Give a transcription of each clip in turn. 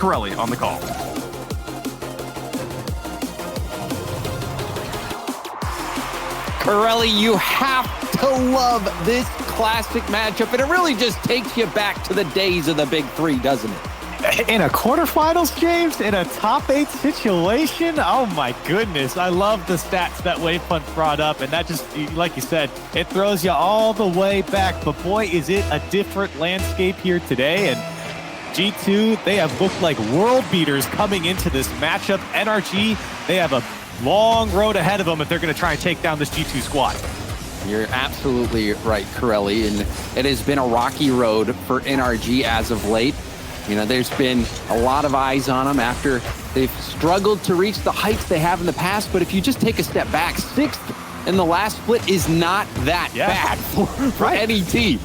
Corelli on the call. Corelli, you have to love this classic matchup, and it really just takes you back to the days of the Big Three, doesn't it? In a quarterfinals, James, in a top 8 situation, oh my goodness. I love the stats that Wavepunch brought up, and that just, like you said, it throws you all the way back. But boy, is it a different landscape here today. And G2, they have looked like world beaters coming into this matchup. NRG, they have a long road ahead of them if they're going to try and take down this G2 squad. You're absolutely right, Corelli, and it has been a rocky road for NRG as of late. You know, there's been a lot of eyes on them after they've struggled to reach the heights they have in the past, but if you just take a step back, 6th in the last split is not that bad for any team.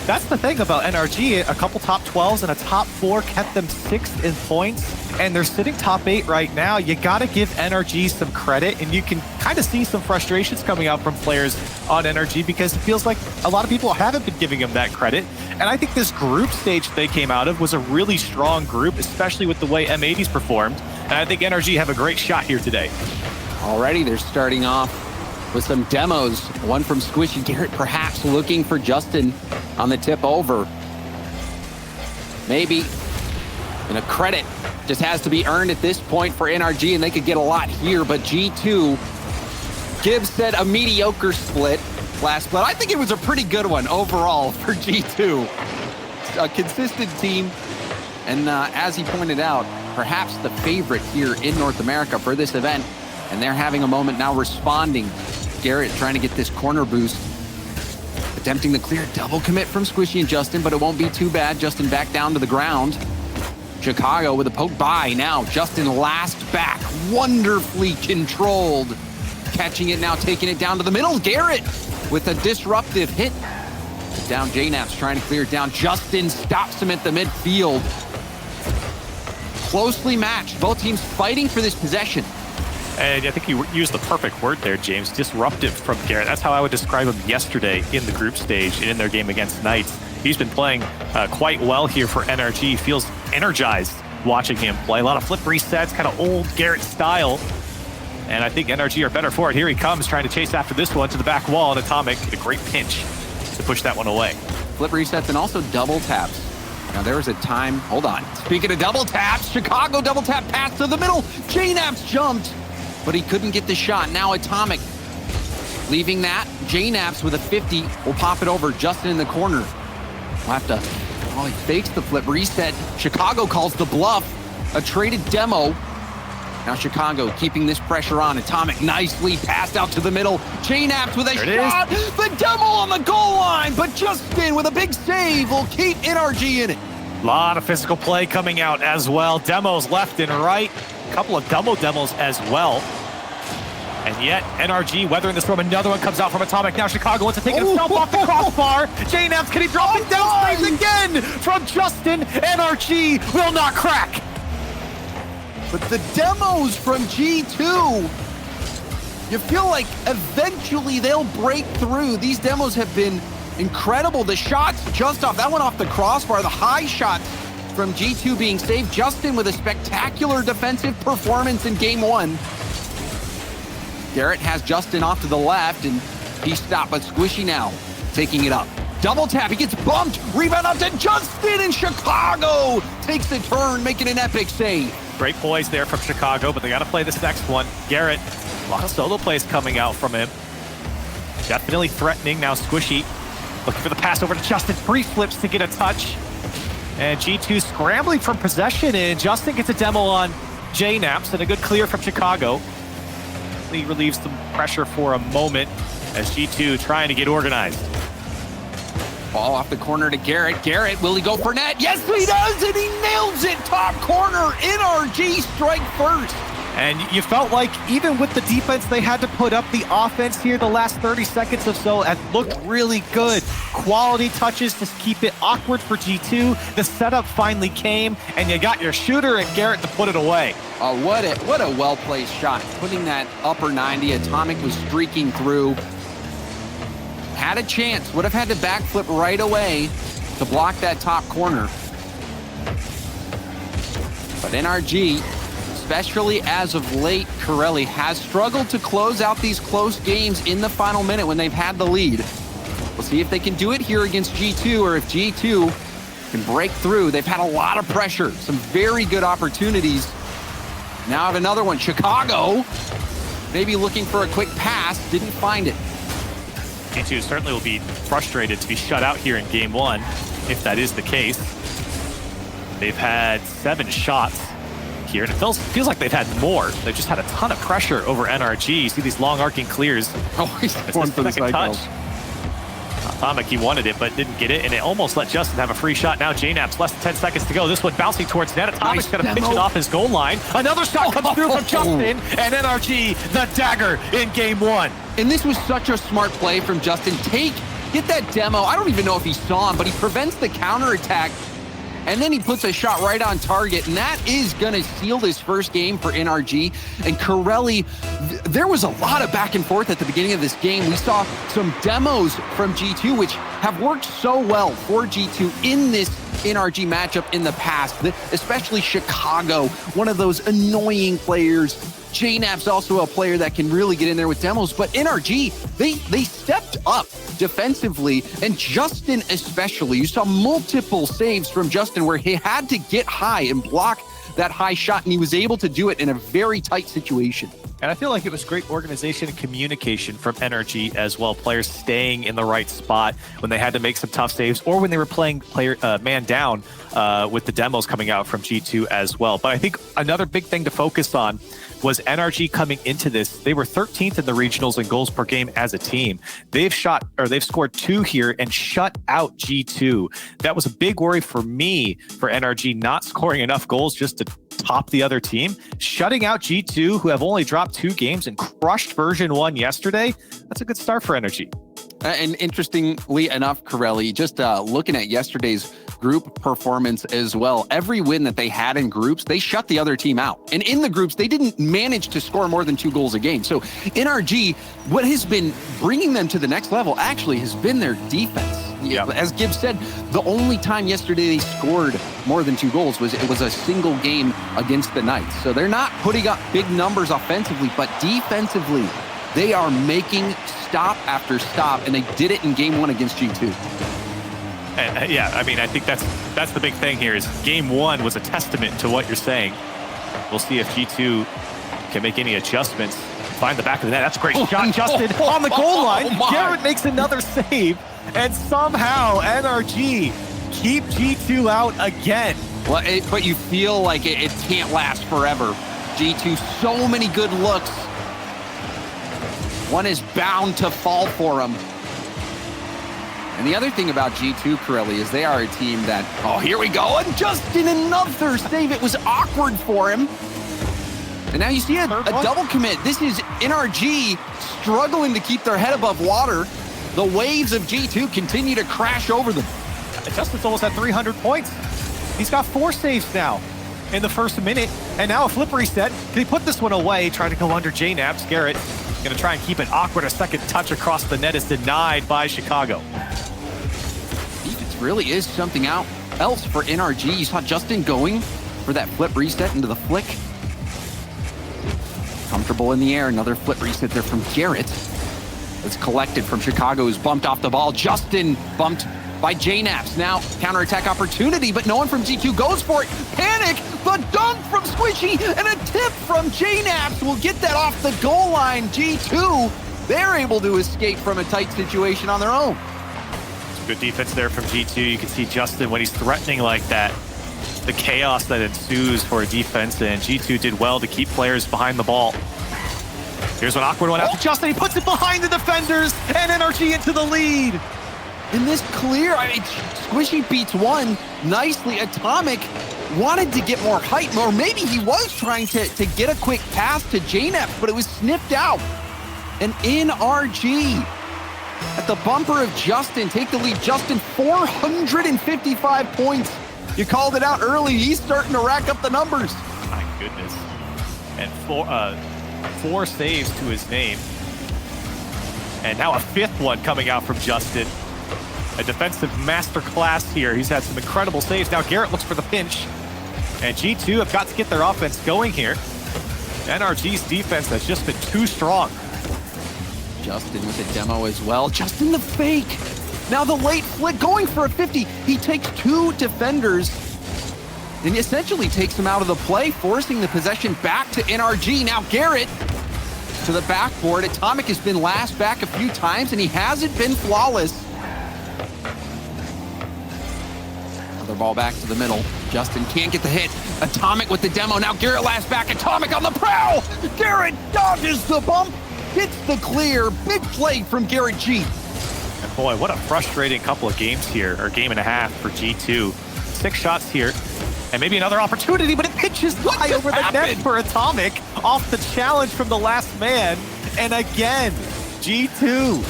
That's the thing about NRG. A couple top 12s and a top 4 kept them 6th in points, and they're sitting top 8 right now. You got to give NRG some credit, and you can kind of see some frustrations coming out from players on NRG because it feels like a lot of people haven't been giving them that credit. And I think this group stage they came out of was a really strong group, especially with the way M80's performed. And I think NRG have a great shot here today. Already they're starting off with some demos. One from Squishy. Garrett perhaps looking for Justin on the tip over. Maybe. And a credit just has to be earned at this point for NRG, and they could get a lot here, but G2, Gibbs said a mediocre split last split. I think it was a pretty good one overall for G2. A consistent team, and as he pointed out, perhaps the favorite here in North America for this event, and they're having a moment now responding. Garrett trying to get this corner boost, attempting the clear double commit from Squishy and Justin, but it won't be too bad. Justin back down to the ground. Chicago with a poke by now. Justin last back, wonderfully controlled. Catching it now, taking it down to the middle. Garrett with a disruptive hit. Down JNaps trying to clear it down. Justin stops him at the midfield. Closely matched, both teams fighting for this possession. And I think you used the perfect word there, James. Disruptive from Garrett. That's how I would describe him yesterday in the group stage and in their game against Knights. He's been playing quite well here for NRG. Feels energized watching him play. A lot of flip resets, kind of old Garrett style. And I think NRG are better for it. Here he comes, trying to chase after this one to the back wall, and Atomic get a great pinch to push that one away. Flip resets and also double taps. Now there was a time, hold on. Speaking of double taps, Chicago double tap pass to the middle. JNaps jumped, but he couldn't get the shot. Now Atomic leaving that. JNaps with a 50 will pop it over. Justin in the corner. We'll have to, he fakes the flip reset. Chicago calls the bluff. A traded demo. Now Chicago keeping this pressure on. Atomic nicely passed out to the middle. JNaps with a shot. The demo on the goal line, but Justin with a big save will keep NRG in it. A lot of physical play coming out as well. Demos left and right. A couple of demos as well. And yet, NRG weathering this storm. Another one comes out from Atomic. Now Chicago wants to take himself off the crossbar. JNaps, can he drop it down space again from Justin? NRG will not crack. But the demos from G2, you feel like eventually they'll break through. These demos have been incredible. The shots just off, that one off the crossbar. The high shots from G2 being saved. Justin with a spectacular defensive performance in game 1. Garrett has Justin off to the left, and he stopped, but Squishy now taking it up. Double tap, he gets bumped. Rebound out to Justin, and Chicago takes the turn, making an epic save. Great poise there from Chicago, but they got to play this next one. Garrett, a lot of solo plays coming out from him. Definitely threatening. Now Squishy looking for the pass over to Justin. Free flips to get a touch. And G2 scrambling from possession, and Justin gets a demo on JNaps, and a good clear from Chicago. He relieves some pressure for a moment as G2 trying to get organized. Ball off the corner to Garrett. Garrett, will he go for net? Yes, he does, and he nails it. Top corner, NRG strike first. And you felt like even with the defense they had to put up, the offense here the last 30 seconds or so has looked really good. Quality touches to keep it awkward for G2. The setup finally came, and you got your shooter and Garrett to put it away. Oh, what a well-placed shot. Putting that upper 90, Atomic was streaking through. Had a chance, would have had to backflip right away to block that top corner. But NRG, especially as of late, Corelli has struggled to close out these close games in the final minute when they've had the lead. We'll see if they can do it here against G2, or if G2 can break through. They've had a lot of pressure, some very good opportunities. Now I have another one. Chicago, maybe looking for a quick pass, didn't find it. G2 certainly will be frustrated to be shut out here in game one, if that is the case. They've had 7 shots here, and it feels like they've had more. They've just had a ton of pressure over NRG. You see these long arcing clears. Oh, he's going for the second touch. Atomic, he wanted it, but didn't get it, and it almost let Justin have a free shot. Now JNAP's less than 10 seconds to go. This one bouncing towards net. Atomic's gonna pitch it off his goal line. Another shot comes through from Justin, and NRG, the dagger in game one. And this was such a smart play from Justin. Get that demo. I don't even know if he saw him, but he prevents the counterattack, and then he puts a shot right on target, and that is gonna seal this first game for NRG. And Corelli, there was a lot of back and forth at the beginning of this game. We saw some demos from G2, which have worked so well for G2 in this NRG matchup in the past, especially Chicago, one of those annoying players. JNAP's also a player that can really get in there with demos, but NRG, they stepped up defensively, and Justin especially. You saw multiple saves from Justin where he had to get high and block that high shot, and he was able to do it in a very tight situation. And I feel like it was great organization and communication from NRG as well. Players staying in the right spot when they had to make some tough saves, or when they were playing man down with the demos coming out from G2 as well. But I think another big thing to focus on was NRG coming into this. They were 13th in the regionals in goals per game as a team. They've scored 2 here and shut out G2. That was a big worry for me for NRG, not scoring enough goals just to top the other team. Shutting out G2, who have only dropped 2 games and crushed version 1 yesterday. That's a good start for NRG. And interestingly enough, Corelli, just looking at yesterday's group performance as well, every win that they had in groups, they shut the other team out. And in the groups, they didn't manage to score more than 2 goals a game. So NRG, what has been bringing them to the next level actually has been their defense. Yep. As Gibbs said, the only time yesterday they scored more than 2 goals was a single game against the Knights. So they're not putting up big numbers offensively, but defensively, they are making stop after stop, and they did it in game 1 against G2. And yeah, I mean, I think that's the big thing here is game 1 was a testament to what you're saying. We'll see if G2 can make any adjustments. Find the back of the net. That's a great shot, Justin, on the goal line. Garrett makes another save, and somehow NRG keep G2 out again. Well, but you feel like it can't last forever. G2, so many good looks. One is bound to fall for him. And the other thing about G2, Corelli, is they are a team that, oh, here we go, and Justin, another save. It was awkward for him. And now you see a double commit. This is NRG struggling to keep their head above water. The waves of G2 continue to crash over them. Justin's almost at 300 points. He's got 4 saves now in the first minute, and now a flip reset. Can he put this one away, trying to go under JNAP's? Garrett gonna try and keep it awkward. A second touch across the net is denied by Chicago. Defense really is something else for NRG. You saw Justin going for that flip reset into the flick. Comfortable in the air. Another flip reset there from Garrett. It's collected from Chicago, who's bumped off the ball. Justin bumped by JNAPs. Now counterattack opportunity, but no one from G2 goes for it. Panic, the dunk from Squishy, and a tip from JNAPs will get that off the goal line. G2, they're able to escape from a tight situation on their own. Good defense there from G2. You can see Justin, when he's threatening like that, the chaos that ensues for a defense, and G2 did well to keep players behind the ball. Here's an awkward one out to Justin. He puts it behind the defenders, and NRG into the lead. In this clear, I mean, Squishy beats one nicely. Atomic wanted to get more height, or maybe he was trying to get a quick pass to JNAP, but it was sniffed out. And NRG at the bumper of Justin take the lead. Justin, 455 points. You called it out early. He's starting to rack up the numbers. My goodness. And 4 saves to his name. And now a 5th one coming out from Justin. A defensive masterclass here. He's had some incredible saves. Now Garrett looks for the pinch. And G2 have got to get their offense going here. NRG's defense has just been too strong. Justin with a demo as well. Justin the fake. Now the late flick going for a 50. He takes 2 defenders and essentially takes them out of the play, forcing the possession back to NRG. Now Garrett to the backboard. Atomic has been last back a few times and he hasn't been flawless. Another ball back to the middle. Justin can't get the hit. Atomic with the demo. Now Garrett last back. Atomic on the prowl. Garrett dodges the bump. Gets the clear. Big play from Garrett G. And boy, what a frustrating couple of games here, or game and a half for G2. 6 shots here, and maybe another opportunity, but it pitches high over the net for Atomic off the challenge from the last man. And again, G2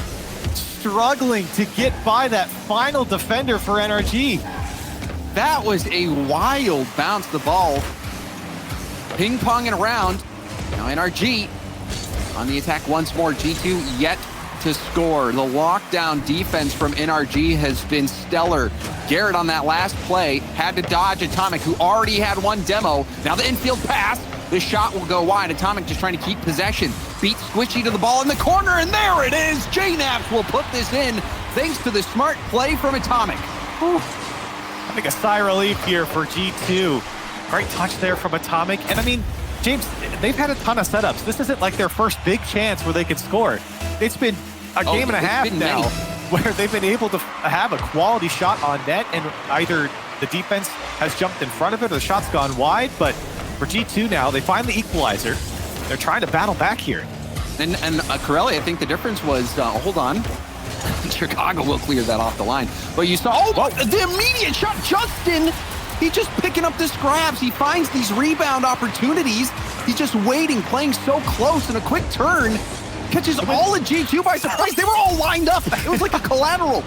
struggling to get by that final defender for NRG. That was a wild bounce, the ball. Ping-ponging around. Now NRG on the attack once more. G2 yet to score. The lockdown defense from NRG has been stellar. Garrett on that last play had to dodge Atomic, who already had 1 demo. Now the infield pass. The shot will go wide. Atomic just trying to keep possession. Beats Squishy to the ball in the corner, and there it is. JNaps will put this in thanks to the smart play from Atomic. Whew. I think a sigh of relief here for G2. Great touch there from Atomic. And I mean, James, they've had a ton of setups. This isn't like their first big chance where they could score. It's been a game and a half now where they've been able to have a quality shot on net, and either the defense has jumped in front of it or the shot's gone wide. But for G2 now, they find the equalizer. They're trying to battle back here. And Corelli, I think the difference was, hold on. Chicago will clear that off the line. But you saw, the immediate shot. Justin, he's just picking up the scraps. He finds these rebound opportunities. He's just waiting, playing so close, and a quick turn catches all of G2 by surprise. They were all lined up. It was like a collateral.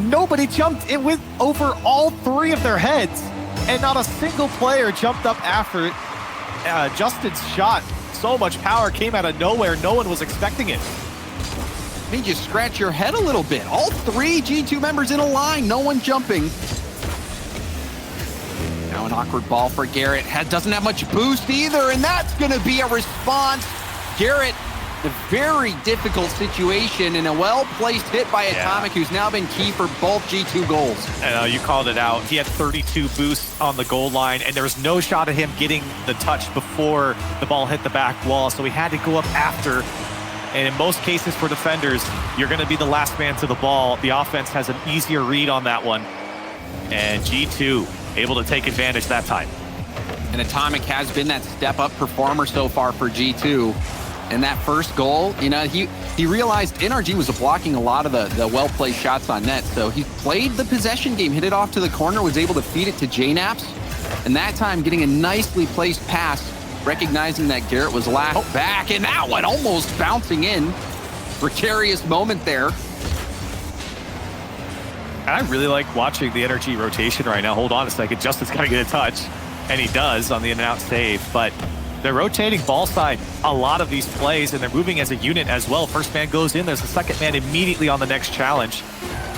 Nobody jumped in with over all 3 of their heads, and not a single player jumped up after it. Justin's shot, so much power, came out of nowhere. No one was expecting it. Made you scratch your head a little bit. All 3 G2 members in a line, no one jumping. Now an awkward ball for Garrett. Doesn't have much boost either, and that's gonna be a response. Garrett, a very difficult situation, and a well-placed hit by Atomic, who's now been key for both G2 goals. You called it out. He had 32 boosts on the goal line, and there was no shot of him getting the touch before the ball hit the back wall, so he had to go up after. And in most cases for defenders, you're going to be the last man to the ball. The offense has an easier read on that one. And G2 able to take advantage that time. And Atomic has been that step-up performer so far for G2. And that first goal, you know, he realized NRG was blocking a lot of the well-placed shots on net. So he played the possession game, hit it off to the corner, was able to feed it to JNaps. And that time getting a nicely placed pass, recognizing that Garrett was last back, and that one almost bouncing in. Precarious moment there. I really like watching the NRG rotation right now. Hold on a second. Justin's got to get a touch, and he does on the in-and-out save. But they're rotating ball side a lot of these plays, and they're moving as a unit as well. First man goes in. There's a second man immediately on the next challenge.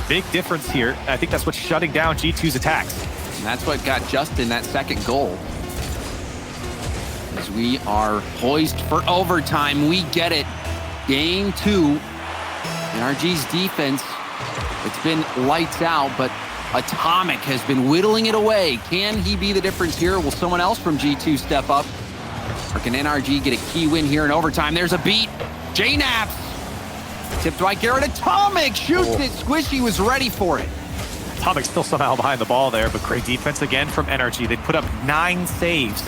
Big difference here. I think that's what's shutting down G2's attacks. And that's what got Justin that second goal. As we are poised for overtime, we get it. Game 2. NRG's defense, it's been lights out, but Atomic has been whittling it away. Can he be the difference here? Will someone else from G2 step up? Or can NRG get a key win here in overtime? There's a beat. JNaps. Tipped by Garrett. Atomic shoots it. Squishy was ready for it. Atomic still somehow behind the ball there, but great defense again from NRG. They put up 9 saves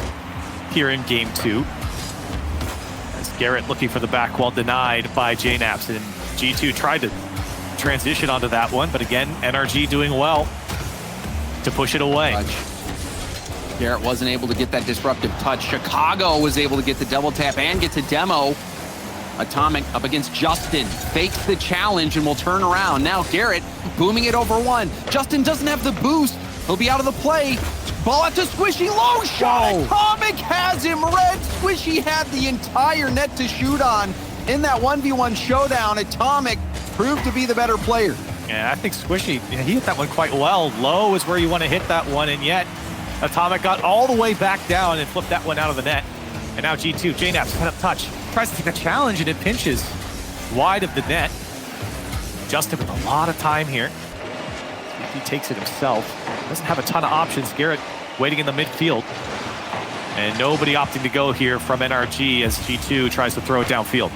here in game 2. As Garrett looking for the back wall, denied by JNaps, and G2 tried to transition onto that one, but again, NRG doing well to push it away. Garrett wasn't able to get that disruptive touch. Chicago was able to get the double tap and get to demo. Atomic up against Justin, fakes the challenge and will turn around. Now Garrett booming it over one. Justin doesn't have the boost. He'll be out of the play. Ball out to Squishy, low shot. Atomic has him red. Squishy had the entire net to shoot on. In that 1v1 showdown, Atomic proved to be the better player. Yeah, I think Squishy, he hit that one quite well. Low is where you want to hit that one, and yet Atomic got all the way back down and flipped that one out of the net. And now G2, JNAP's head up touch. Tries to take the challenge and it pinches wide of the net. Justin with a lot of time here. He takes it himself. Doesn't have a ton of options. Garrett waiting in the midfield. And nobody opting to go here from NRG as G2 tries to throw it downfield.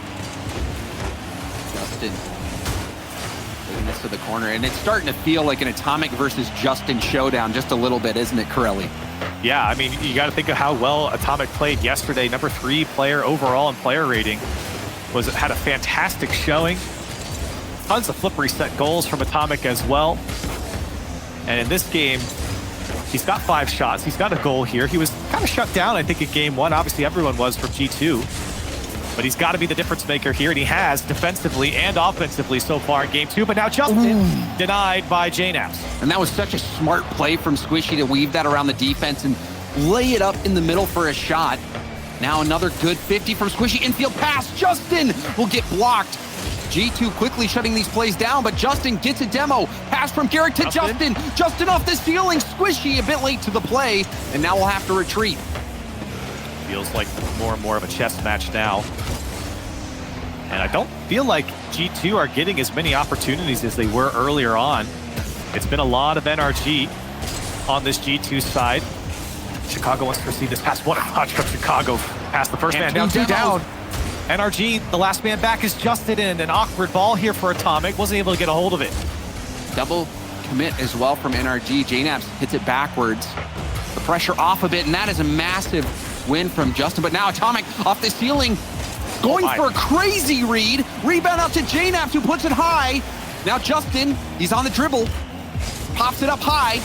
Justin taking this to the corner. And it's starting to feel like an Atomic versus Justin showdown just a little bit, isn't it, Corelli? Yeah, I mean, you got to think of how well Atomic played yesterday. Number 3 player overall in player rating. Had a fantastic showing. Tons of flip reset goals from Atomic as well. And in this game, he's got 5 shots. He's got a goal here. He was kind of shut down, I think, in game 1. Obviously, everyone was from G2. But he's got to be the difference maker here, and he has defensively and offensively so far in game 2. But now Justin denied by JNAPS. And that was such a smart play from Squishy to weave that around the defense and lay it up in the middle for a shot. Now another good 50 from Squishy. Infield pass. Justin will get blocked. G2 quickly shutting these plays down, but Justin gets a demo. Pass from Garrett to Justin. Justin off the ceiling. Squishy a bit late to the play, and now we'll have to retreat. Feels like more and more of a chess match now. And I don't feel like G2 are getting as many opportunities as they were earlier on. It's been a lot of NRG on this G2 side. Chicago wants to receive this pass. What a touch from Chicago. Past the first man, down 2 down. NRG, the last man back is Justin in. An awkward ball here for Atomic. Wasn't able to get a hold of it. Double commit as well from NRG. JNAPS hits it backwards. The pressure off a bit, and that is a massive win from Justin. But now Atomic off the ceiling, going for a crazy read. Rebound out to JNAPS, who puts it high. Now Justin, he's on the dribble. Pops it up high.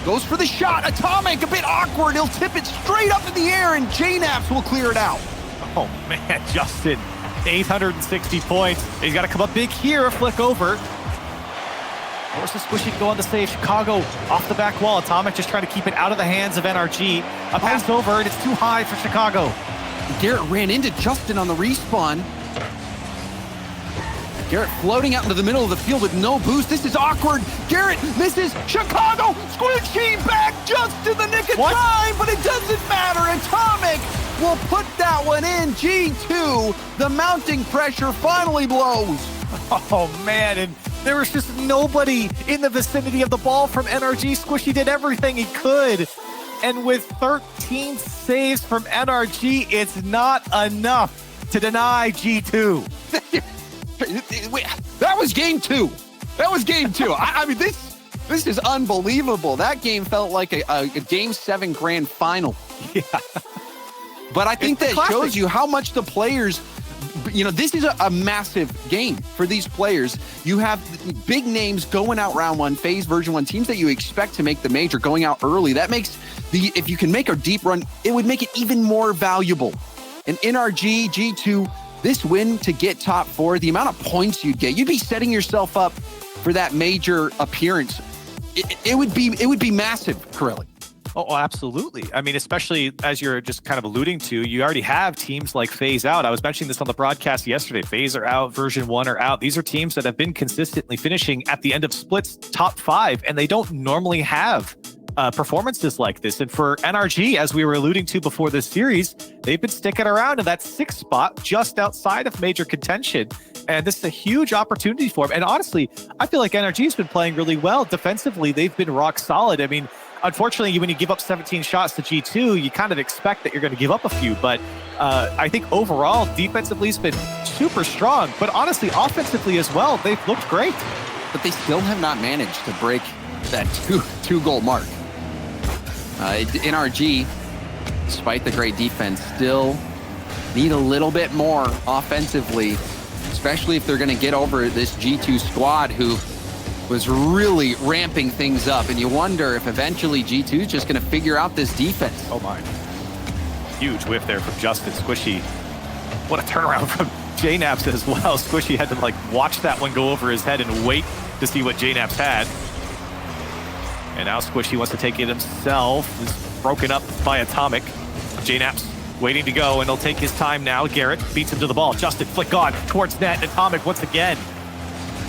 Goes for the shot. Atomic, a bit awkward. He'll tip it straight up in the air, and JNAPS will clear it out. Oh man, Justin, 860 points. He's got to come up big here, a flick over. Forces Squishy to go on the save. Chicago off the back wall. Atomic just trying to keep it out of the hands of NRG. A pass over, and it's too high for Chicago. Garrett ran into Justin on the respawn. Garrett floating out into the middle of the field with no boost. This is awkward. Garrett misses. Chicago, Squishy back just in the nick of time, but it doesn't matter. Atomic will put that one in. G2, the mounting pressure finally blows. Oh man, and there was just nobody in the vicinity of the ball from NRG. Squishy did everything he could. And with 13 saves from NRG, it's not enough to deny G2. That was game 2. That was game 2. I mean, this is unbelievable. That game felt like a game 7 grand final. Yeah. But I think that shows you how much the players, you know, this is a massive game for these players. You have big names going out round 1, phase version 1, teams that you expect to make the major going out early. That makes if you can make a deep run, it would make it even more valuable. And NRG, G2, this win to get top 4, the amount of points you'd get, you'd be setting yourself up for that major appearance. It would be massive, Corelli. Oh, absolutely. I mean, especially as you're just kind of alluding to, you already have teams like FaZe out. I was mentioning this on the broadcast yesterday. FaZe are out, version 1 are out. These are teams that have been consistently finishing at the end of splits top 5, and they don't normally have performances like this. And for NRG, as we were alluding to before this series, they've been sticking around in that 6th spot just outside of major contention. And this is a huge opportunity for them. And honestly, I feel like NRG has been playing really well. Defensively, they've been rock solid. I mean, unfortunately, when you give up 17 shots to G2, you kind of expect that you're going to give up a few. But I think overall, defensively, it's been super strong. But honestly, offensively as well, they've looked great. But they still have not managed to break that two-goal mark. NRG, despite the great defense, still need a little bit more offensively, especially if they're going to get over this G2 squad who was really ramping things up. And you wonder if eventually G2 is just going to figure out this defense. Oh my. Huge whiff there from Justin. Squishy. What a turnaround from JNAPS as well. Squishy had to like watch that one go over his head and wait to see what JNAPS had. And now Squishy wants to take it himself. Is broken up by Atomic. JNAPS waiting to go, and he'll take his time now. Garrett beats him to the ball. Justin flick on towards net. Atomic once again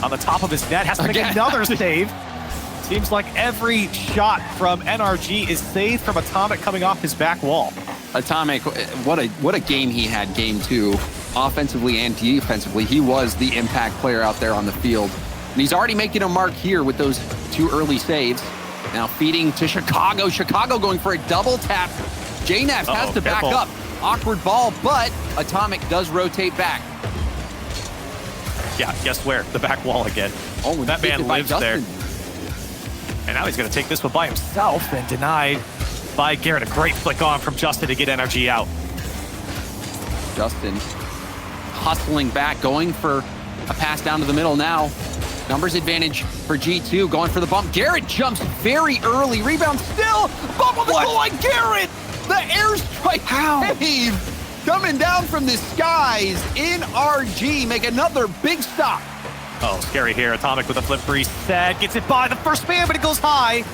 on the top of his net. Has to make another save. Seems like every shot from NRG is saved from Atomic coming off his back wall. Atomic, what a game he had game 2, offensively and defensively. He was the impact player out there on the field. And he's already making a mark here with those 2 early saves. Now feeding to Chicago. Chicago going for a double tap. JNaps has to back up. Awkward ball, but Atomic does rotate back. Yeah, guess where? The back wall again. Oh, that man lives there. And now he's going to take this one by himself and denied by Garrett. A great flick on from Justin to get NRG out. Justin hustling back, going for a pass down to the middle now. Numbers advantage for G2, going for the bump. Garrett jumps very early. Rebound still. Bump on the goal line. Garrett, the airstrike save coming down from the skies. NRG make another big stop. Oh, scary here. Atomic with a flip reset. Gets it by the first man, but it goes high.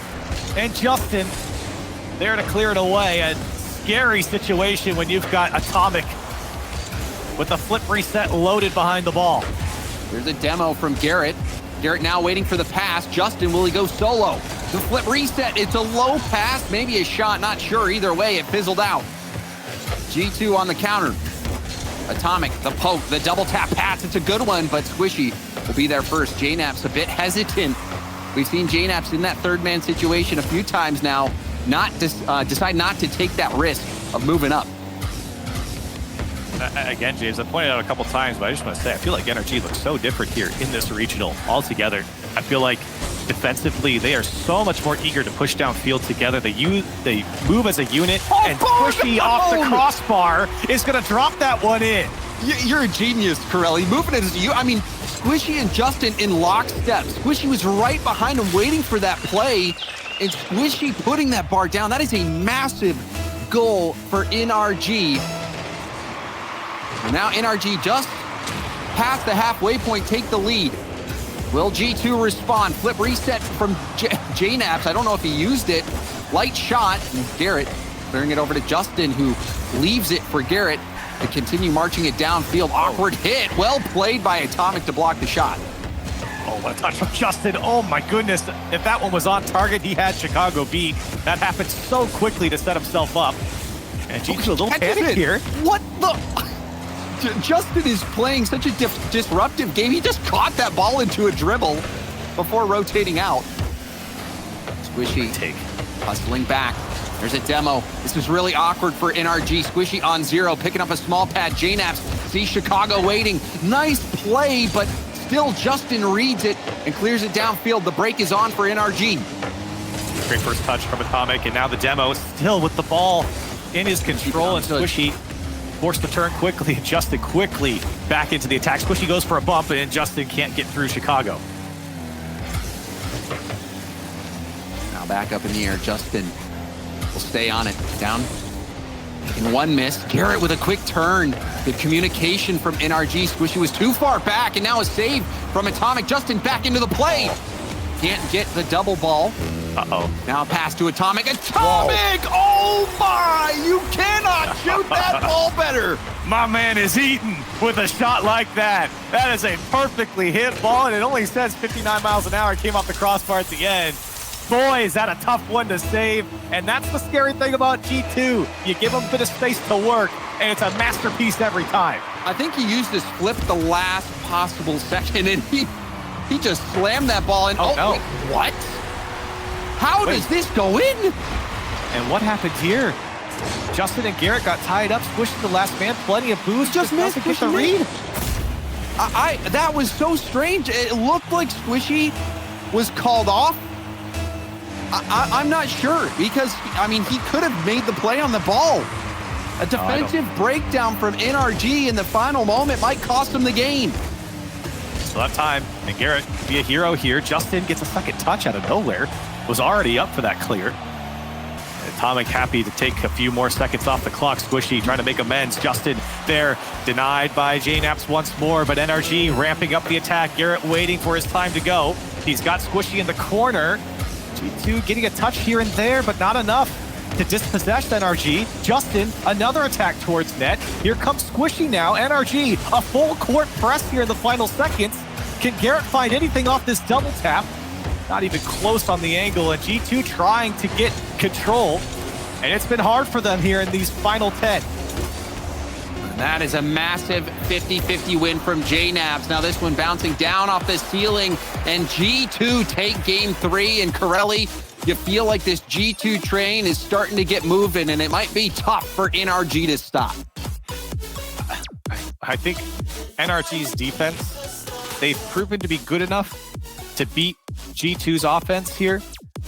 And Justin there to clear it away. A scary situation when you've got Atomic with the flip reset loaded behind the ball. Here's a demo from Garrett. Garrett now waiting for the pass. Justin, will he go solo? The flip reset, it's a low pass, maybe a shot, not sure. Either way, it fizzled out. G2 on the counter. Atomic, the poke, the double tap pass, it's a good one, but Squishy will be there first. JNaps a bit hesitant. We've seen JNaps in that third man situation a few times now, decide not to take that risk of moving up. Again, James, I pointed out a couple times, but I just want to say, I feel like NRG looks so different here in this regional altogether. I feel like defensively, they are so much more eager to push downfield together. They move as a unit, and Squishy off the crossbar is going to drop that one in. You're a genius, Corelli. Moving as you. I mean, Squishy and Justin in lockstep. Squishy was right behind him waiting for that play, and Squishy putting that bar down. That is a massive goal for NRG. Now NRG just past the halfway point, take the lead. Will G2 respond? Flip reset from JNaps. I don't know if he used it. Light shot. And Garrett clearing it over to Justin, who leaves it for Garrett to continue marching it downfield. Awkward hit. Well played by Atomic to block the shot. Oh, what a touch from Justin. Oh my goodness. If that one was on target, he had Chicago beat. That happened so quickly to set himself up. And G2 a little panic here. What the? Justin is playing such a disruptive game. He just caught that ball into a dribble before rotating out. Squishy hustling back. There's a demo. This is really awkward for NRG. Squishy on 0, picking up a small pad. JNaps sees Chicago waiting. Nice play, but still Justin reads it and clears it downfield. The break is on for NRG. Great first touch from Atomic, and now the demo still with the ball in his control, and Squishy forced to turn quickly. Justin quickly back into the attack. Squishy goes for a bump, and Justin can't get through Chicago. Now back up in the air. Justin will stay on it. Down in one miss. Garrett with a quick turn. The communication from NRG. Squishy was too far back, and now a save from Atomic. Justin back into the play. Can't get the double ball. Uh-oh. Now a pass to Atomic. Atomic! Whoa. Oh my! You cannot shoot that ball better. My man is eating with a shot like that. That is a perfectly hit ball, and it only says 59 miles an hour. It came off the crossbar at the end. Boy, is that a tough one to save. And that's the scary thing about G2. You give them a bit of space to work, and it's a masterpiece every time. I think he used his flip the last possible second, and he just slammed that ball in. Oh no. Wait, what? How does this go in? And what happened here? Justin and Garrett got tied up, squished the last man, plenty of boost. Just missed. Get the read. That was so strange. It looked like Squishy was called off. I'm not sure, because, I mean, he could have made the play on the ball. A defensive breakdown from NRG in the final moment might cost him the game. Still have time, and Garrett be a hero here. Justin gets a second touch out of nowhere. Was already up for that clear. Atomic happy to take a few more seconds off the clock. Squishy trying to make amends. Justin there, denied by JNaps once more, but NRG ramping up the attack. Garrett waiting for his time to go. He's got Squishy in the corner. G2 getting a touch here and there, but not enough to dispossess NRG. Justin, another attack towards net. Here comes Squishy now. NRG, a full court press here in the final seconds. Can Garrett find anything off this double tap? not even close on the angle, and G2 trying to get control. And it's been hard for them here in these final 10. That is a massive 50-50 win from JNABs. Now this one bouncing down off the ceiling, and G2 take game 3. And Corelli, you feel like this G2 train is starting to get moving, and it might be tough for NRG to stop. I think NRG's defense, they've proven to be good enough to beat G2's offense here.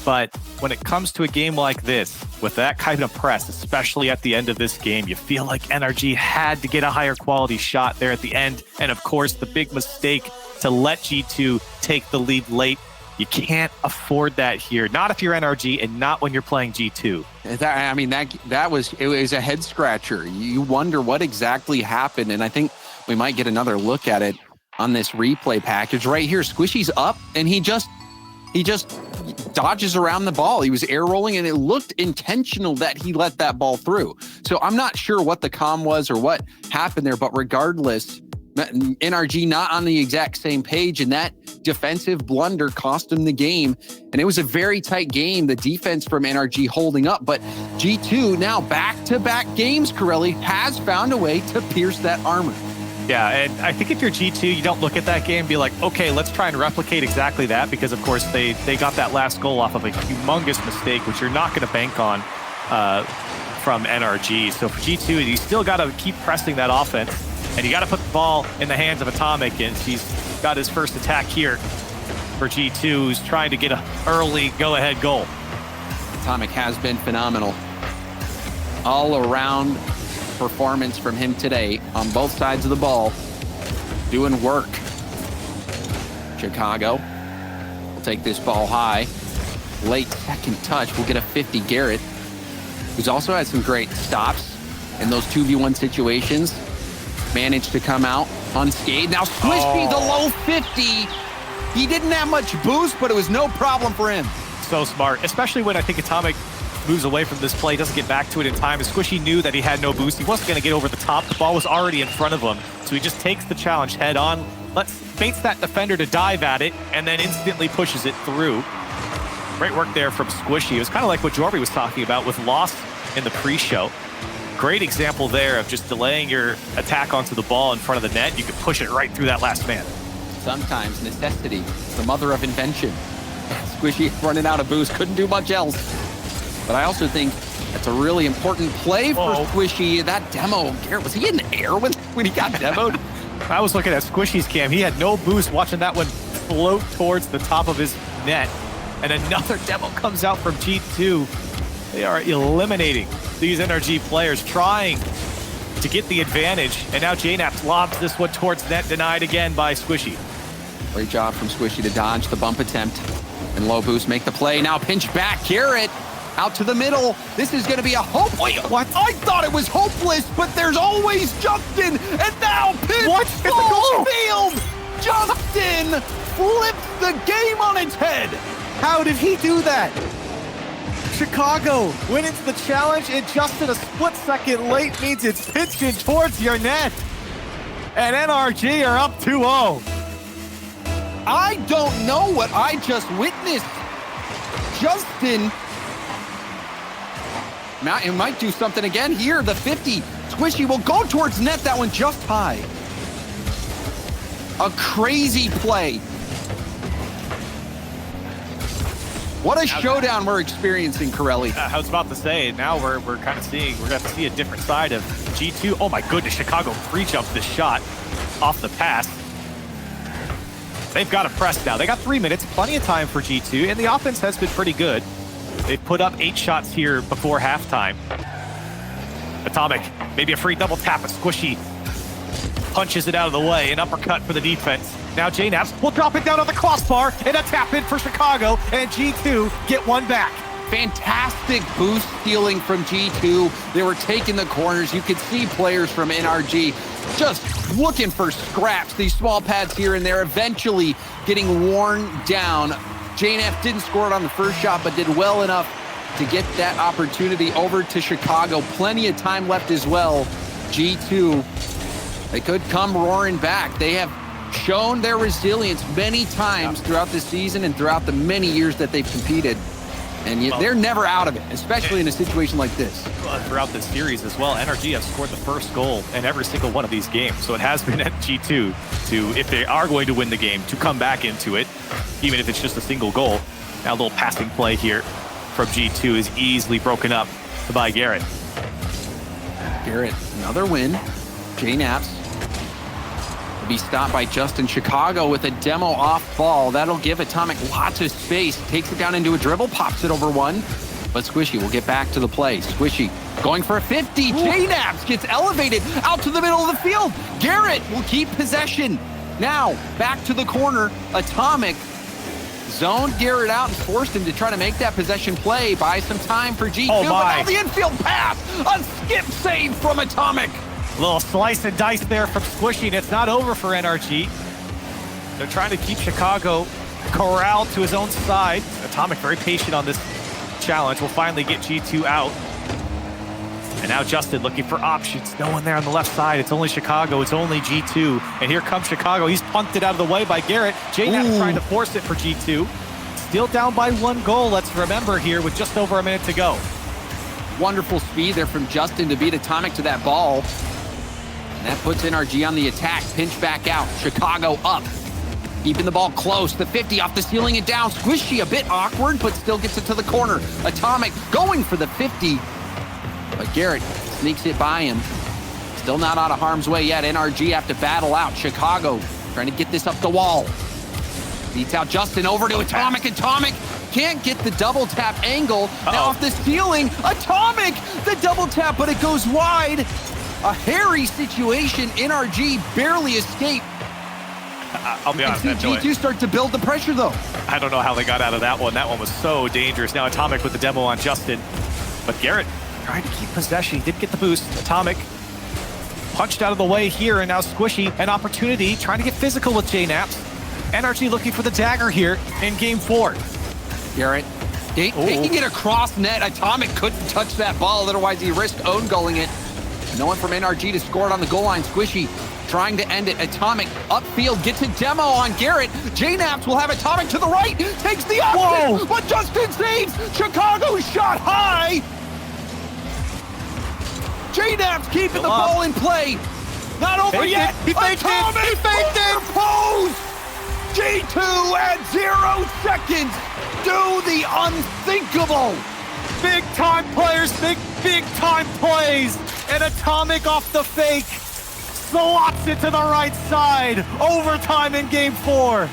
But when it comes to a game like this, with that kind of press, especially at the end of this game, you feel like NRG had to get a higher quality shot there at the end. And of course, the big mistake to let G2 take the lead late. You can't afford that here. Not if you're NRG and not when you're playing G2. That was a head scratcher. You wonder what exactly happened. And I think we might get another look at it on this replay package right here. Squishy's up and he just dodges around the ball. He was air rolling and it looked intentional that he let that ball through. So I'm not sure what the comm was or what happened there, but regardless, NRG not on the exact same page, and that defensive blunder cost him the game. And it was a very tight game, the defense from NRG holding up, but G2 now back-to-back games, Corelli, has found a way to pierce that armor. Yeah, and I think if you're G2, you don't look at that game and be like, okay, let's try and replicate exactly that, because of course they got that last goal off of a humongous mistake, which you're not going to bank on from NRG. So for G2, you still got to keep pressing that offense, and you got to put the ball in the hands of Atomic, and he's got his first attack here for G2, who's trying to get an early go-ahead goal. Atomic has been phenomenal. All around performance from him today on both sides of the ball, doing work. Chicago will take this ball high. Late second touch. We'll get a 50 Garrett, who's also had some great stops in those 2v1 situations. Managed to come out unscathed. Now Squishy, the low 50. He didn't have much boost, but it was no problem for him. So smart, especially when I think Atomic moves away from this play, doesn't get back to it in time. Squishy knew that he had no boost. He wasn't going to get over the top. The ball was already in front of him. So he just takes the challenge head on, baits that defender to dive at it, and then instantly pushes it through. Great work there from Squishy. It was kind of like what Jorby was talking about with Lost in the pre-show. Great example there of just delaying your attack onto the ball in front of the net. You can push it right through that last man. Sometimes necessity, the mother of invention. Squishy running out of boost, couldn't do much else. But I also think that's a really important play for Squishy. That demo, Garrett, was he in the air when he got demoed? I was looking at Squishy's cam. He had no boost watching that one float towards the top of his net. And another demo comes out from G2. They are eliminating these NRG players, trying to get the advantage. And now JNAP lobs this one towards net, denied again by Squishy. Great job from Squishy to dodge the bump attempt. And low boost make the play. Now pinch back, Garrett. Out to the middle. This is going to be a hope. Wait, what? I thought it was hopeless, but there's always Justin. And now pitch full field. Justin flips the game on its head. How did he do that? Chicago went into the challenge, and Justin a split second late means it's pitching towards your net. And NRG are up 2-0. I don't know what I just witnessed. Justin, he might do something again here. The 50. Squishy will go towards net. That one just high. A crazy play. What a showdown we're experiencing, Corelli. I was about to say, now we're kind of seeing, we're going to see a different side of G2. Oh my goodness, Chicago pre-jumped this shot off the pass. They've got to press now. They got 3 minutes, plenty of time for G2, and the offense has been pretty good. They've put up 8 shots here before halftime. Atomic, maybe a free double tap, but Squishy punches it out of the way. An uppercut for the defense. Now JNAPs will drop it down on the crossbar, and a tap in for Chicago, and G2 get one back. Fantastic boost stealing from G2. They were taking the corners. You could see players from NRG just looking for scraps. These small pads here and there, eventually getting worn down. JNF didn't score it on the first shot, but did well enough to get that opportunity over to Chicago. Plenty of time left as well. G2, they could come roaring back. They have shown their resilience many times throughout this season and throughout the many years that they've competed. And they're never out of it, especially in a situation like this. Throughout this series as well, NRG have scored the first goal in every single one of these games. So it has been at G2 to, if they are going to win the game, to come back into it, even if it's just a single goal. Now a little passing play here from G2 is easily broken up by Garrett. Garrett, another win. JNaps will be stopped by Justin. Chicago with a demo off ball. That'll give Atomic lots of space. Takes it down into a dribble, pops it over one. But Squishy will get back to the play. Squishy going for a 50. JNaps gets elevated out to the middle of the field. Garrett will keep possession. Now back to the corner. Atomic zoned Garrett out and forced him to try to make that possession play. Buy some time for G2. Oh my. But now the infield pass. A skip save from Atomic. A little slice and dice there from Squishy, and it's not over for NRG. They're trying to keep Chicago corralled to his own side. Atomic very patient on this challenge. Will finally get G2 out. And now Justin looking for options. No one there on the left side. It's only Chicago. It's only G2. And here comes Chicago. He's punted out of the way by Garrett. JNaps trying to force it for G2. Still down by 1 goal, let's remember here, with just over a minute to go. Wonderful speed there from Justin to beat Atomic to that ball. And that puts NRG on the attack. Pinch back out. Chicago up. Keeping the ball close. The 50 off the ceiling and down. Squishy a bit awkward, but still gets it to the corner. Atomic going for the 50. But Garrett sneaks it by him. Still not out of harm's way yet. NRG have to battle out. Chicago trying to get this up the wall. Beats out Justin over to Atomic. Atomic can't get the double tap angle. Now off the ceiling. Atomic, the double tap, but it goes wide. A hairy situation. NRG barely escaped. I'll be honest. G2 start to build the pressure though. I don't know how they got out of that one. That one was so dangerous. Now Atomic with the demo on Justin. But Garrett trying to keep possession. He did get the boost. Atomic punched out of the way here, and now Squishy, an opportunity, trying to get physical with JNaps. NRG looking for the dagger here in game 4. Garrett taking it across net. Atomic couldn't touch that ball, otherwise he risked own goaling it. No one from NRG to score it on the goal line. Squishy trying to end it. Atomic upfield gets a demo on Garrett. JNaps will have Atomic to the right. Takes the option, but Justin saves. Chicago shot high. JNaps keeping the ball in play. Not over yet. He faked it. He faked it. Pose. G2 at 0 seconds. Do the unthinkable. Big time players, big time plays. And Atomic off the fake. Slots it to the right side. Overtime in game 4.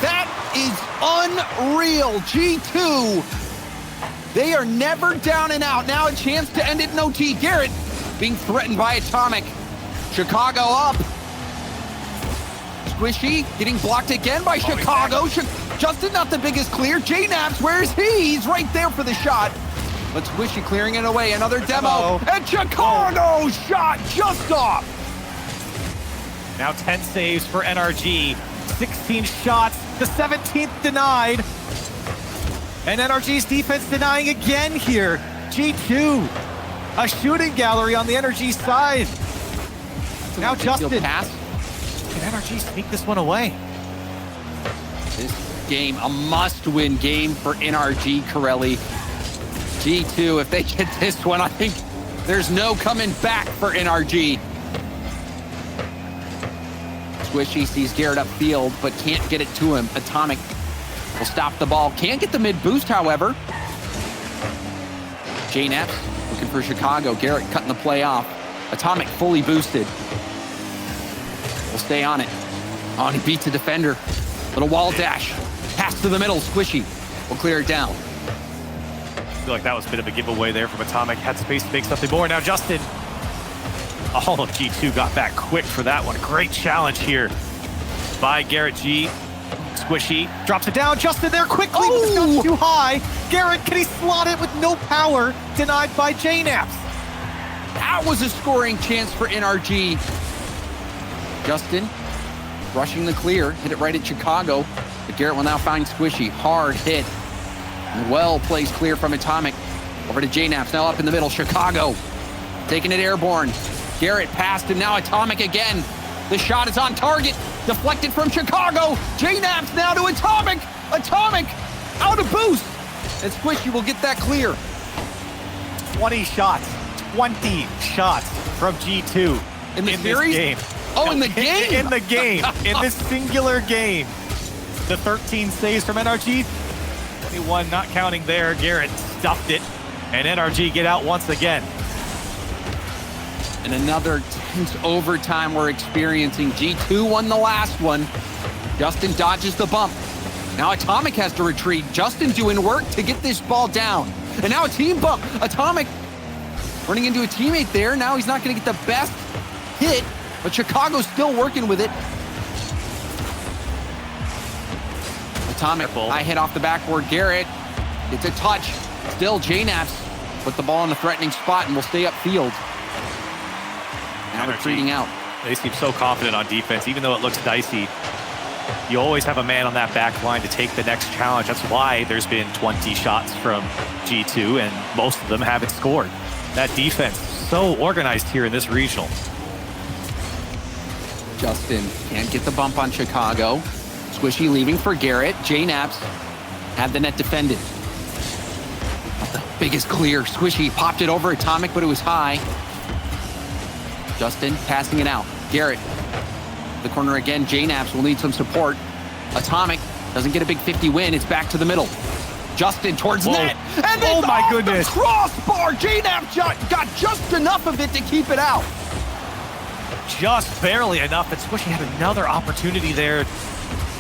That is unreal. G2. They are never down and out. Now a chance to end it in OT. Garrett being threatened by Atomic. Chicago up. Squishy getting blocked again by Chicago. Justin not the biggest clear. JNaps, where is he? He's right there for the shot. But Squishy clearing it away. Another demo. And Chicago shot just off. Now 10 saves for NRG. 16 shots. The 17th denied. And NRG's defense denying again here. G2, a shooting gallery on the NRG side. Now Justin. Pass. Can NRG sneak this one away? This game, a must-win game for NRG, Corelli. G2, if they get this one, I think there's no coming back for NRG. Squishy sees Garrett upfield, but can't get it to him. Atomic will stop the ball. Can't get the mid-boost, however. JNaps looking for Chicago. Garrett cutting the play off. Atomic fully boosted. Will stay on it. Oh, and he beats a defender. Little wall dash. Pass to the middle. Squishy will clear it down. I feel like that was a bit of a giveaway there from Atomic. Had space to make something more. Now Justin. All of G2 got back quick for that one. Great challenge here by Garrett G. Squishy drops it down. Justin there quickly, but it's not too high. Garrett, can he slot it with no power? Denied by JNaps. That was a scoring chance for NRG. Justin rushing the clear. Hit it right at Chicago. But Garrett will now find Squishy. Hard hit. And well placed clear from Atomic. Over to JNaps. Now up in the middle. Chicago taking it airborne. Garrett passed him. Now Atomic again. The shot is on target. Deflected from Chicago. JNaps now to Atomic. Atomic out of boost. And Squishy will get that clear. 20 shots from G2 In the this series? game. Oh, in the game? In the game. In this singular game. The 13 saves from NRG. 21 not counting there. Garrett stuffed it. And NRG get out once again. And another tense overtime we're experiencing. G2 won the last one. Justin dodges the bump. Now Atomic has to retreat. Justin doing work to get this ball down. And now a team bump. Atomic running into a teammate there. Now he's not going to get the best hit, but Chicago's still working with it. Atomic, high hit off the backboard. Garrett, it's a touch. Still, JNaps put the ball in a threatening spot and will stay upfield. Now retreating out. They seem so confident on defense, even though it looks dicey. You always have a man on that back line to take the next challenge. That's why there's been 20 shots from G2, and most of them haven't scored. That defense, so organized here in this regional. Justin can't get the bump on Chicago. Squishy leaving for Garrett. JNaps had the net defended. Not the biggest clear. Squishy popped it over Atomic, but it was high. Justin passing it out. Garrett, the corner again. JNaps will need some support. Atomic doesn't get a big 50 win. It's back to the middle. Justin towards net. And oh my goodness. The crossbar. JNaps got just enough of it to keep it out. Just barely enough. But Squishy had another opportunity there.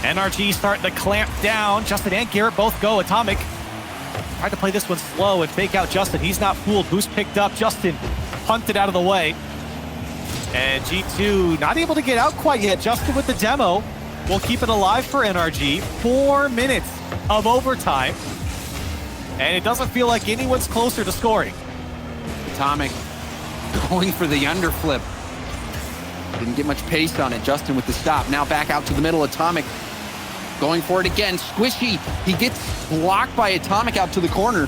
NRG starting to clamp down. Justin and Garrett both go. Atomic tried to play this one slow and fake out Justin. He's not fooled. Boost picked up. Justin punted out of the way. And G2 not able to get out quite yet. Justin with the demo will keep it alive for NRG. 4 minutes of overtime. And it doesn't feel like anyone's closer to scoring. Atomic going for the underflip. Didn't get much pace on it. Justin with the stop. Now back out to the middle. Atomic going for it again. Squishy. He gets blocked by Atomic out to the corner.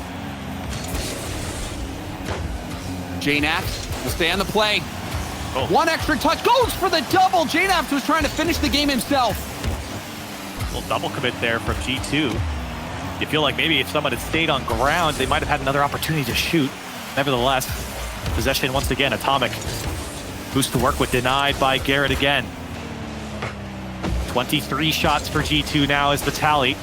JNaps will stay on the play. Oh. One extra touch. Goes for the double. JNaps was trying to finish the game himself. A little double commit there from G2. You feel like maybe if someone had stayed on ground, they might have had another opportunity to shoot. Nevertheless, possession once again. Atomic. Boost to work with denied by Garrett again. 23 shots for G2 now is the tally.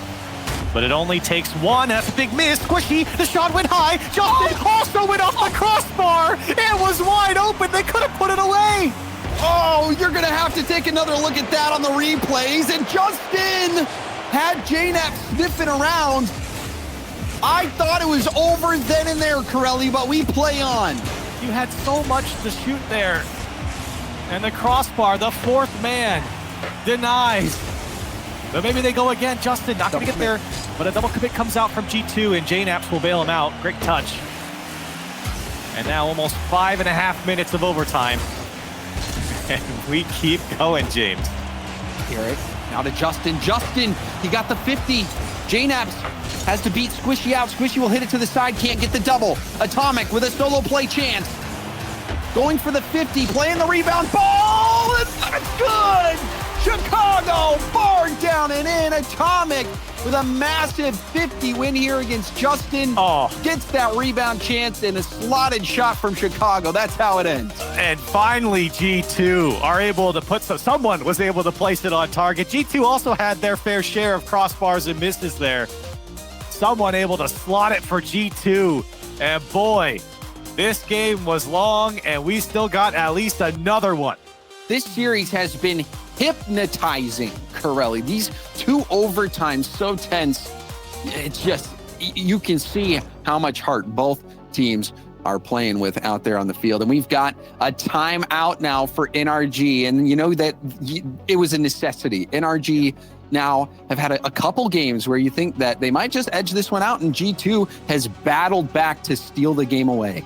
But it only takes one. That's a big miss. Squishy, the shot went high. Justin also went off the crossbar. It was wide open. They could have put it away. Oh, you're going to have to take another look at that on the replays. And Justin had JNaps sniffing around. I thought it was over then and there, Corelli, but we play on. You had so much to shoot there. And the crossbar, the fourth man, denies. But maybe they go again. Justin not going to get there. But a double commit comes out from G2, and JNaps will bail him out. Great touch. And now almost 5.5 minutes of overtime. And we keep going, James. Garrett now to Justin. Justin, he got the 50. JNaps has to beat Squishy out. Squishy will hit it to the side, can't get the double. Atomic with a solo play chance. Going for the 50, playing the rebound. Ball, and that's good! Chicago, bar down and in. Atomic with a massive 50 win here against Justin. Oh. Gets that rebound chance and a slotted shot from Chicago. That's how it ends. And finally, G2 are able to put someone was able to place it on target. G2 also had their fair share of crossbars and misses there. Someone able to slot it for G2. And boy, this game was long, and we still got at least another one. This series has been hypnotizing, Corelli. These two overtimes so tense. It's just, you can see how much heart both teams are playing with out there on the field. And we've got a timeout now for NRG. And you know that it was a necessity. NRG now have had a couple games where you think that they might just edge this one out, and G2 has battled back to steal the game away.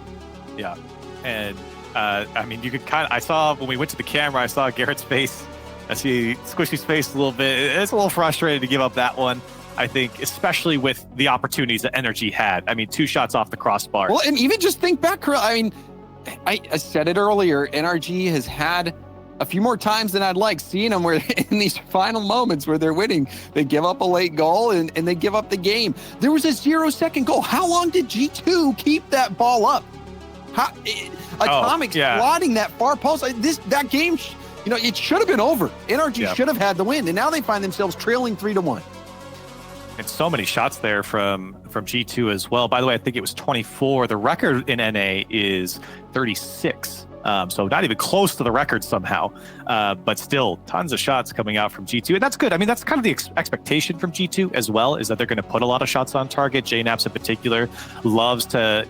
Yeah. And I mean, you could I saw when we went to the camera, I saw Garrett's face. I see Squishy's face a little bit. It's a little frustrated to give up that one, I think, especially with the opportunities that NRG had. I mean, 2 shots off the crossbar. Well, and even just think back, I mean, I said it earlier, NRG has had a few more times than I'd like, seeing them where in these final moments where they're winning, they give up a late goal and they give up the game. There was a 0-second goal. How long did G2 keep that ball up? Atomic's plotting that far post. That game, it should have been over. NRG should have had the win, and now they find themselves trailing 3-1. And so many shots there from G2 as well. By the way, I think it was 24. The record in NA is 36. So not even close to the record somehow, but still tons of shots coming out from G2. And that's good. I mean, that's kind of the expectation from G2 as well, is that they're going to put a lot of shots on target. JNaps in particular loves to,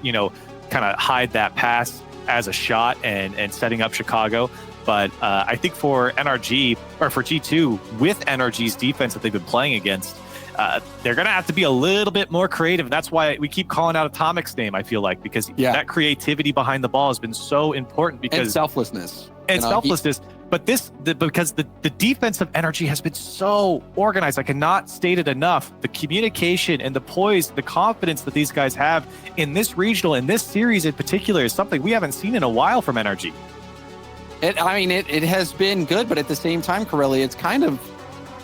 kind of hide that pass as a shot and setting up Chicago. But I think for NRG, or for G2, with NRG's defense that they've been playing against, they're going to have to be a little bit more creative. That's why we keep calling out Atomic's name, I feel like, because that creativity behind the ball has been so important. Because and selflessness. But because the defense of NRG has been so organized, I cannot state it enough. The communication and the poise, the confidence that these guys have in this regional, in this series in particular, is something we haven't seen in a while from NRG. It has been good, but at the same time, Corelli, it's kind of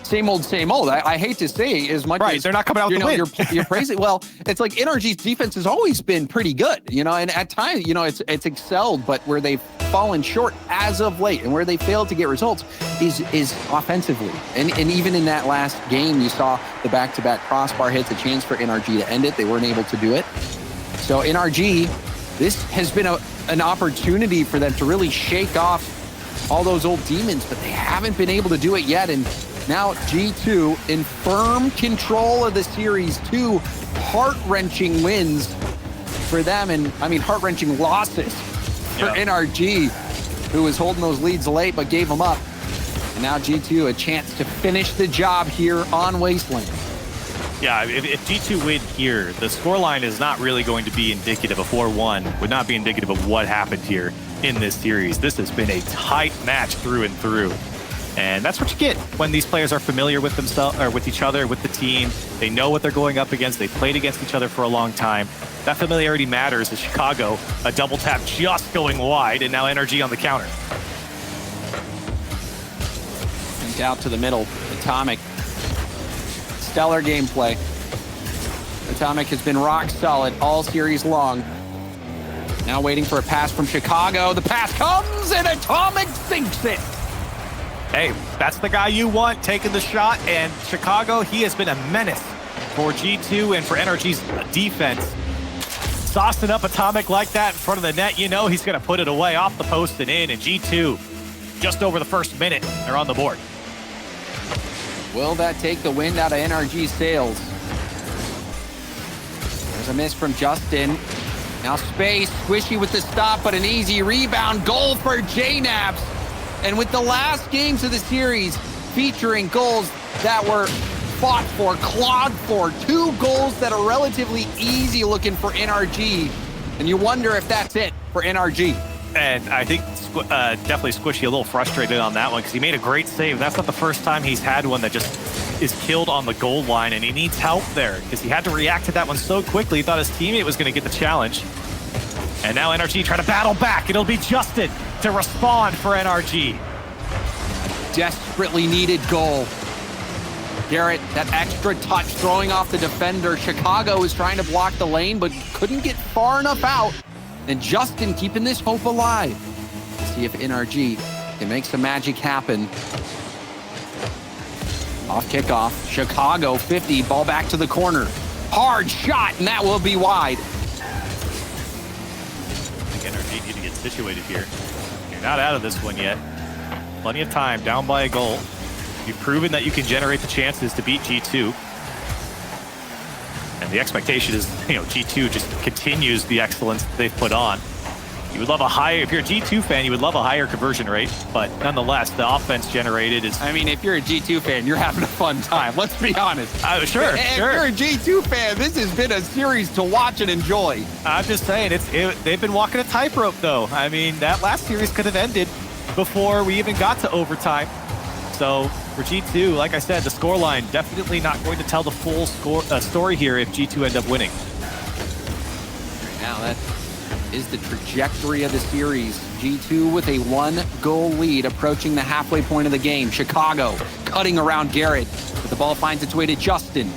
same old, same old. I hate to say as much as they're not coming out to win. You're praising. Well, it's like NRG's defense has always been pretty good, and at times, it's excelled, but where they've fallen short as of late and where they failed to get results is offensively. And even in that last game, you saw the back-to-back crossbar hits, a chance for NRG to end it. They weren't able to do it. So NRG, this has been an opportunity for them to really shake off all those old demons, but they haven't been able to do it yet. And now G2 in firm control of the series, 2 heart-wrenching wins for them, and heart-wrenching losses for NRG, who was holding those leads late but gave them up. And now G2 a chance to finish the job here on Wasteland. Yeah, if G2 win here, the scoreline is not really going to be indicative of 4-1, would not be indicative of what happened here in this series. This has been a tight match through and through. And that's what you get when these players are familiar with themselves, or with each other, with the team. They know what they're going up against. They've played against each other for a long time. That familiarity matters. As Chicago, a double tap just going wide, and now NRG on the counter. And out to the middle, Atomic. Stellar gameplay. Atomic has been rock solid all series long. Now waiting for a pass from Chicago. The pass comes, and Atomic sinks it. Hey, that's the guy you want taking the shot, and Chicago, he has been a menace for G2 and for NRG's defense. Saucing up Atomic like that in front of the net, he's going to put it away off the post and in, and G2, just over the first minute, they're on the board. Will that take the wind out of NRG's sails? There's a miss from Justin. Now space, squishy with the stop, but an easy rebound. Goal for JNaps. And with the last games of the series featuring goals that were fought for, clawed for, 2 goals that are relatively easy looking for NRG. And you wonder if that's it for NRG. And I think definitely Squishy a little frustrated on that one because he made a great save. That's not the first time he's had one that just is killed on the goal line, and he needs help there because he had to react to that one so quickly. He thought his teammate was going to get the challenge. And now NRG try to battle back. It'll be Justin to respond for NRG. Desperately needed goal. Garrett, that extra touch throwing off the defender. Chicago is trying to block the lane, but couldn't get far enough out. And Justin keeping this hope alive. See if NRG can make some magic happen. Off kickoff. Chicago 50, ball back to the corner. Hard shot, and that will be wide. I think NRG need to get situated here. You're not out of this one yet. Plenty of time, down by a goal. You've proven that you can generate the chances to beat G2. And the expectation is, G2 just continues the excellence that they've put on. You would love a higher, if you're a G2 fan, you would love a higher conversion rate, but nonetheless, the offense generated is... if you're a G2 fan, you're having a fun time. Let's be honest. Sure. If you're a G2 fan, this has been a series to watch and enjoy. I'm just saying, they've been walking a tightrope, though. That last series could have ended before we even got to overtime. So for G2, like I said, the scoreline definitely not going to tell the full story here if G2 end up winning. Now that is the trajectory of the series. G2 with a 1-goal lead approaching the halfway point of the game. Chicago cutting around Garrett, but the ball finds its way to Justin.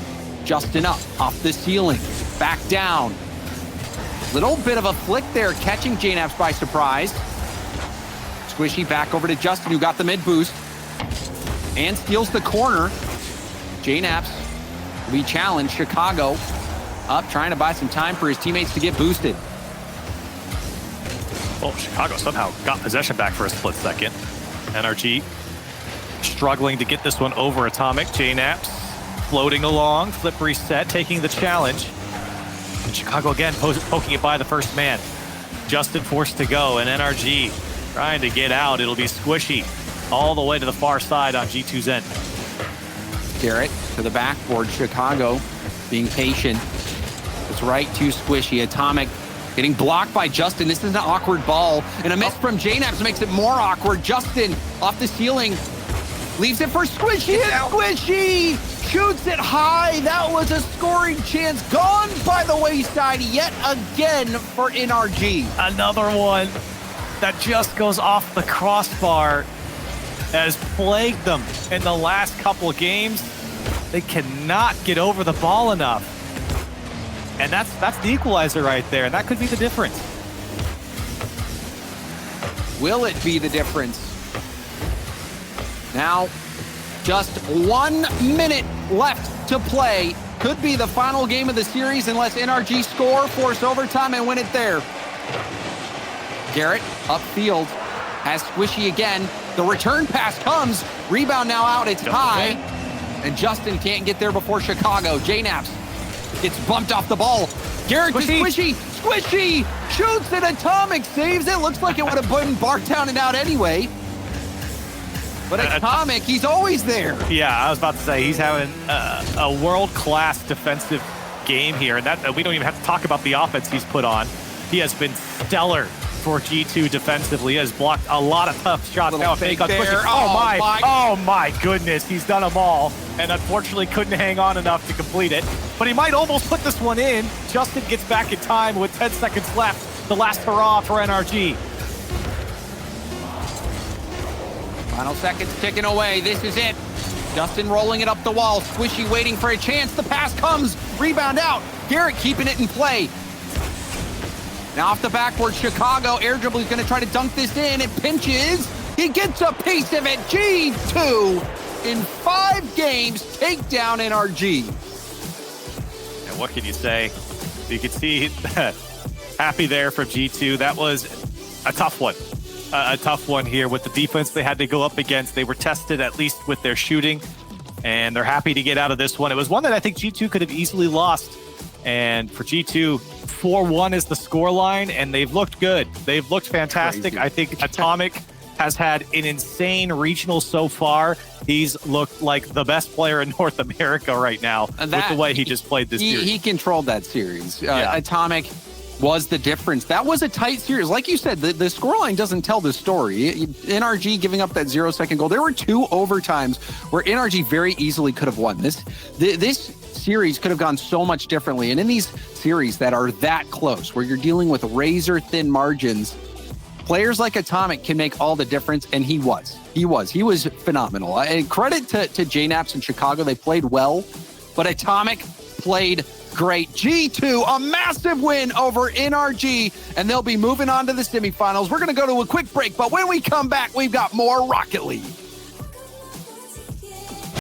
Justin up, off the ceiling, back down. Little bit of a flick there, catching JNAPS by surprise. Squishy back over to Justin, who got the mid boost and steals the corner. JNAPS will be challenged. Chicago up, trying to buy some time for his teammates to get boosted. Oh, Chicago somehow got possession back for a split second. NRG struggling to get this one over Atomic. JNAPS floating along, flip reset, taking the challenge. And Chicago again poking it by the first man. Justin forced to go, and NRG trying to get out. It'll be Squishy all the way to the far side on G2's end. Garrett to the backboard. Chicago being patient. It's right to Squishy. Atomic getting blocked by Justin. This is an awkward ball. And a miss from JNAPS makes it more awkward. Justin off the ceiling. Leaves it for Squishy. Squishy shoots it high. That was a scoring chance. Gone by the wayside yet again for NRG. Another one that just goes off the crossbar has plagued them in the last couple of games. They cannot get over the ball enough. And that's the equalizer right there, and that could be the difference. Will it be the difference? Now, just 1 minute left to play. Could be the final game of the series unless NRG score, force overtime, and win it there. Garrett upfield has Squishy again. The return pass comes. Rebound now out. It's high. And Justin can't get there before Chicago. JNAPS gets bumped off the ball. Garrett to Squishy. Squishy shoots it. Atomic saves it. Looks like it would have been barred down and out anyway. But Atomic, he's always there. Yeah, I was about to say, he's having a world-class defensive game here. And that we don't even have to talk about the offense he's put on. He has been stellar for G2 defensively. He has blocked a lot of tough shots. Now fake there. Oh my goodness, he's done them all. And unfortunately couldn't hang on enough to complete it. But he might almost put this one in. Justin gets back in time with 10 seconds left. The last hurrah for NRG. Final seconds ticking away. This is it. Justin rolling it up the wall. Squishy waiting for a chance. The pass comes. Rebound out. Garrett keeping it in play. Now off the backboard, Chicago. Air dribble is going to try to dunk this in. It pinches. He gets a piece of it. G2 in 5 games take down NRG. And what can you say? You can see happy there from G2. That was a tough one. A tough one here with the defense they had to go up against. They were tested at least with their shooting, and they're happy to get out of this one. It was one that I think G2 could have easily lost. And for G2, 4-1 is the scoreline, and they've looked good. They've looked fantastic. I think Atomic has had an insane regional so far. He's looked like the best player in North America right now with the way he just played this series. He controlled that series. Atomic was the difference. That was a tight series. Like you said, the scoreline doesn't tell the story. NRG giving up that 0-second goal. There were 2 overtimes where NRG very easily could have won. This series could have gone so much differently. And in these series that are that close, where you're dealing with razor-thin margins, players like Atomic can make all the difference, and he was phenomenal. And credit to JNAPS in Chicago. They played well, but Atomic played great. G2, a massive win over NRG, and they'll be moving on to the semifinals. We're going to go to a quick break, but when we come back, we've got more Rocket League.